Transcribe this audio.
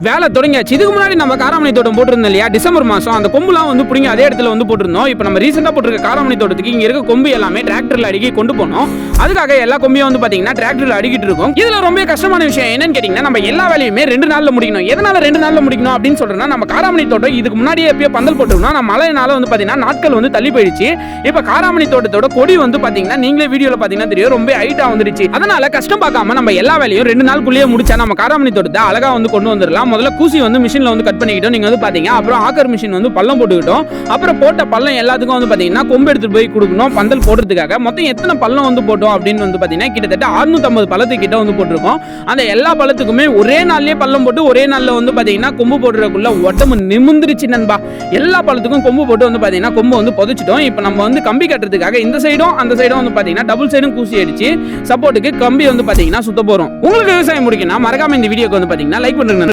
வேலை தொடங்கியாச்சு. இதுக்கு முன்னாடி நம்ம காராமணி தோட்டம் போட்டிருந்தோம் இல்லையா, டிசம்பர் மாசம் அந்த கொம்புலாம் வந்து புடிங்கி அதே இடத்துல வந்து போட்டிருந்தோம். இப்போ நம்ம ரீசெண்டா போட்டிருக்க காராமணி தோட்டத்துக்கு இங்க இருக்க கொம்பு எல்லாமே டிராக்டர்ல அடுக்கி கொண்டு போனோம். அதுக்காக எல்லா கொம்பையும் வந்து பாத்தீங்கன்னா டிராக்டர்ல அடிக்கிட்டு இருக்கும். இதுல ரொம்ப கஷ்டமான விஷயம் என்னன்னு கேட்டீங்கன்னா, நம்ம எல்லா வேலையுமே 2 நாள்ல முடிக்கணும். எதனால 2 நாள்ல முடிக்கணும் அப்படின்னு சொல்றேன்னா, நம்ம காராமணி தோட்டம் இதுக்கு முன்னாடியே எப்பயோ பந்தல் போட்டுருந்தோம். நம்ம மழைனால வந்து பாத்தீங்கன்னா நாட்கள் வந்து தள்ளி போயிடுச்சு. இப்ப காராமணி தோட்டத்தோட கொடி வந்து பாத்தீங்கன்னா நீங்களே வீடியோல பாத்தீங்கன்னா தெரியும், ரொம்ப ஹைட்டா வந்துருச்சு. அதனால கஷ்டம் பார்க்காம நம்ம எல்லா வேலையும் 2 நாளுக்குள்ளேயே முடிச்சா நம்ம காராமணி தோட்டத்தை அழகா வந்து கொண்டு வந்துடலாம். முதல்ல கூசி வந்து மிஷின்ல வந்து கட் பண்ணிக்கிட்டோம். நீங்க வந்து பாத்தீங்க. அப்புறம் ஆக்கர் மிஷின் வந்து பள்ளம் போட்டுக்கிட்டோம். அப்புறம் போட்ட பள்ளம் எல்லாத்துக்கும் வந்து பாத்தீங்கன்னா கொம்பு எடுத்துட்டு போய் கொடுக்கணும் பந்தல் போடுறதுக்காக. மொத்தம் எத்தனை பள்ளம் வந்து போட்டோம் அப்படின்னு வந்து பாத்தீங்கன்னா கிட்டத்தட்ட 650 பள்ளத்துக்கு கிட்ட வந்து போட்டிருக்கோம். அந்த எல்லா பள்ளத்துக்குமே ஒரே நாள்லயே பள்ளம் போட்டு ஒரே நாள்ல வந்து பாத்தீங்கன்னா கொம்பு போடுறதுக்குள்ள உடம்பு நிமிந்துருச்சு நண்பா. எல்லா பள்ளத்துக்கும் கொம்பு போட்டு வந்து பாத்தீங்கன்னா கொம்பு வந்து புதைச்சிட்டோம். இப்போ நம்ம வந்து கம்பி கட்டுறதுக்காக இந்த சைடும் அந்த சைடும் வந்து பாத்தீங்கன்னா டபுள் சைடும் கூசி அடிச்சு சப்போர்ட்டுக்கு கம்பி வந்து பாத்தீங்கன்னா சுத்த போறோம். உங்களுக்கு விவசாயம் முடிக்கணும் மறக்காம இந்த வீடியோக்கு வந்து பாத்தீங்கன்னா லைக் பண்ணுங்க.